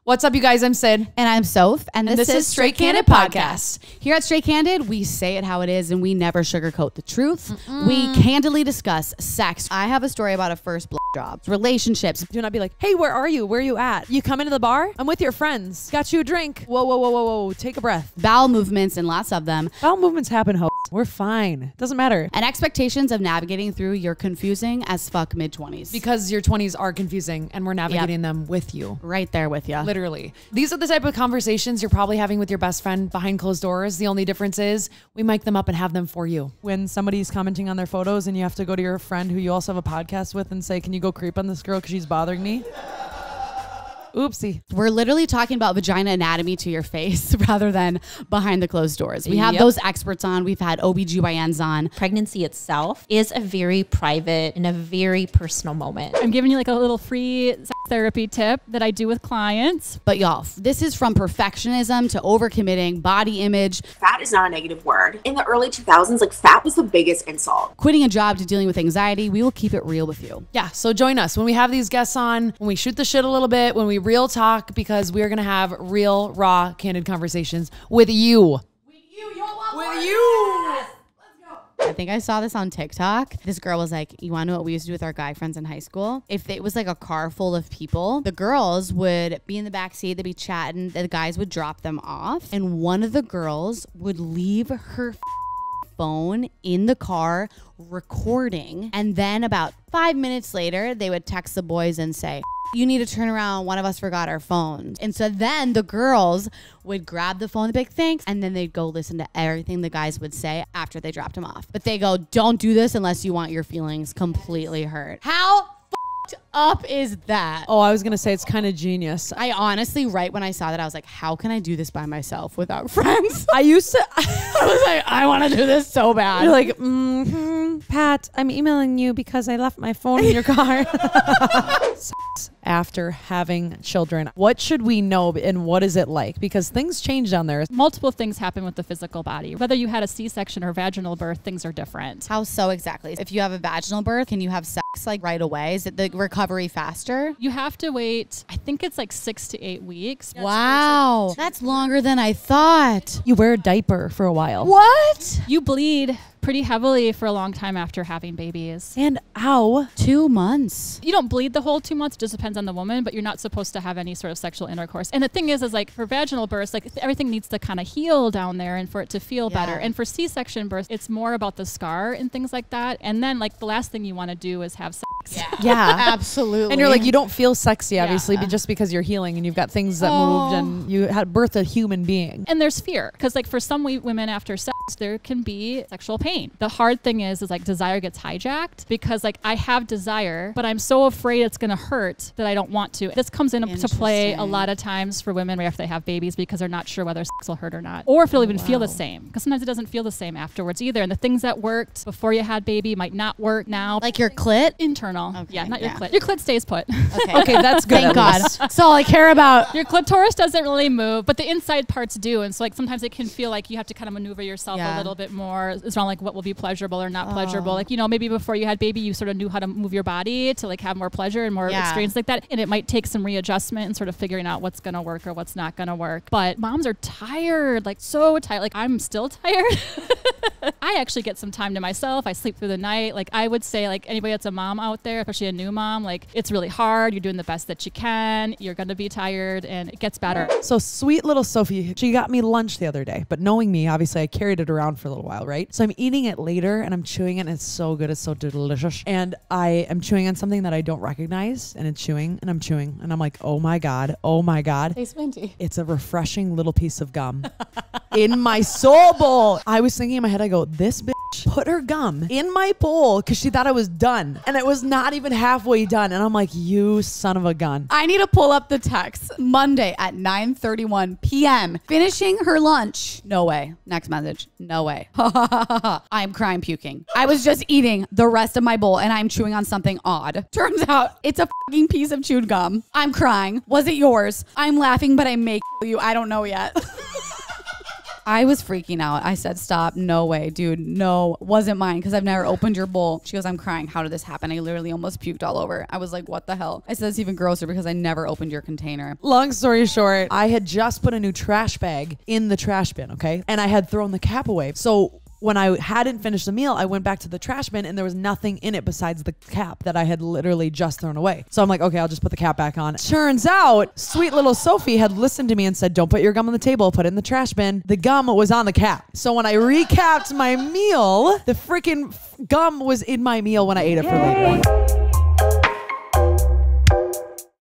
What's up, you guys? I'm Sid. And I'm Soph. And this is Straight Candid Podcast. Here at Straight Candid, we say it how it is and we never sugarcoat the truth. We candidly discuss sex. I have a story about a first blowjob, relationships. Do not be like, hey, where are you? Where are you at? You come into the bar? I'm with your friends. Got you a drink. Whoa, whoa, whoa, whoa, whoa. Take a breath. Bowel movements and lots of them. Bowel movements happen, ho. We're fine. Doesn't matter. And expectations of navigating through your confusing as fuck mid-20s. Because your 20s are confusing and we're navigating them with you. Right there with you. Literally. These are the type of conversations you're probably having with your best friend behind closed doors. The only difference is we mic them up and have them for you. When somebody's commenting on their photos and you have to go to your friend who you also have a podcast with and say, can you go creep on this girl because she's bothering me? Oopsie. We're literally talking about vagina anatomy to your face rather than behind the closed doors. We have those experts on. We've had OBGYNs on. Pregnancy itself is a very private and a very personal moment. I'm giving you like a little free sex therapy tip that I do with clients. But y'all, this is from perfectionism to overcommitting, body image. Fat is not a negative word. In the early 2000s, like fat was the biggest insult. Quitting a job to dealing with anxiety. We will keep it real with you. Yeah, so join us when we have these guests on, when we shoot the shit a little bit, when we real talk, because we're gonna have real, raw, candid conversations with you. With you, Yes. I think I saw this on TikTok. This girl was like, you want to know what we used to do with our guy friends in high school? If it was like a car full of people, the girls would be in the back seat, they'd be chatting, the guys would drop them off, and one of the girls would leave her phone in the car recording, and then about 5 minutes later, they would text the boys and say, you need to turn around, one of us forgot our phones. And so then the girls would grab the phone, they'd be like, thanks, and then they'd go listen to everything the guys would say after they dropped them off. But they go, don't do this unless you want your feelings completely hurt. How f***ed up is that? Oh, I was gonna say it's kind of genius. I honestly, right when I saw that, I was like, how can I do this by myself without friends? I used to, I was like, I want to do this so bad. you're like, Pat, I'm emailing you because I left my phone in your car. After having children, what should we know and what is it like? Because things change down there. Multiple things happen with the physical body. Whether you had a C-section or vaginal birth, things are different. How so exactly? If you have a vaginal birth, can you have sex like right away? Is it the recovery faster? You have to wait, I think it's like 6 to 8 weeks. Wow. That's longer than I thought. You wear a diaper for a while. What? You bleed pretty heavily for a long time after having babies. And ow. 2 months. You don't bleed the whole 2 months, it just depends on the woman, but you're not supposed to have any sort of sexual intercourse. And the thing is like for vaginal births, like everything needs to kind of heal down there and for it to feel better. And for C-section births, it's more about the scar and things like that. And then like the last thing you want to do is have sex. Yeah. Absolutely. And you're like, you don't feel sexy, obviously, but just because you're healing and you've got things that moved and you had birthed a human being. And there's fear because like for some women after sex, there can be sexual pain. The hard thing is like desire gets hijacked because like I have desire, but I'm so afraid it's going to hurt that I don't want to. This comes into play a lot of times for women right after they have babies because they're not sure whether sex will hurt or not, or if it'll even feel the same, because sometimes it doesn't feel the same afterwards either. And the things that worked before you had baby might not work now. Like your clit? Internal. Okay, yeah, not your clit. Your clit stays put. Okay. Okay, that's good. Thank God. That's all I care about. Your clitoris doesn't really move, but the inside parts do. And so like sometimes it can feel like you have to kind of maneuver yourself a little bit more. It's not like what will be pleasurable or not pleasurable. Like, you know, maybe before you had baby, you sort of knew how to move your body to like have more pleasure and more experience like that. And it might take some readjustment and sort of figuring out what's going to work or what's not going to work. But moms are tired, like so tired. Like I'm still tired. I actually get some time to myself. I sleep through the night. Like I would say like anybody that's a mom out there, especially a new mom, like it's really hard. You're doing the best that you can. You're going to be tired and it gets better. So sweet little Sophie, she got me lunch the other day, but knowing me, obviously I carried it around for a little while, right? So I'm eating it later and I'm chewing it and it's so good. It's so delicious. And I am chewing on something that I don't recognize and it's chewing and I'm chewing and I'm like, oh my God, oh my God. Tastes minty. It's a refreshing little piece of gum in my soul bowl. I was thinking in my head, I go, this bitch put her gum in my bowl because she thought I was done. And it was not even halfway done. And I'm like, you son of a gun. I need to pull up the text. Monday at 9:31 p.m. Finishing her lunch. No way. Next message. No way. I'm crying puking. I was just eating the rest of my bowl and I'm chewing on something odd. Turns out it's a fucking piece of chewed gum. I'm crying. Was it yours? I'm laughing, but I may kill you. I don't know yet. I was freaking out. I said, stop. No way, dude. No, wasn't mine because I've never opened your bowl. She goes, I'm crying. How did this happen? I literally almost puked all over. I was like, what the hell? I said, it's even grosser because I never opened your container. Long story short, I had just put a new trash bag in the trash bin, okay? And I had thrown the cap away. So when I hadn't finished the meal, I went back to the trash bin and there was nothing in it besides the cap that I had literally just thrown away. So I'm like, okay, I'll just put the cap back on. Turns out, sweet little Sophie had listened to me and said, don't put your gum on the table, put it in the trash bin. The gum was on the cap. So when I recapped my meal, the freaking gum was in my meal when I ate it for later.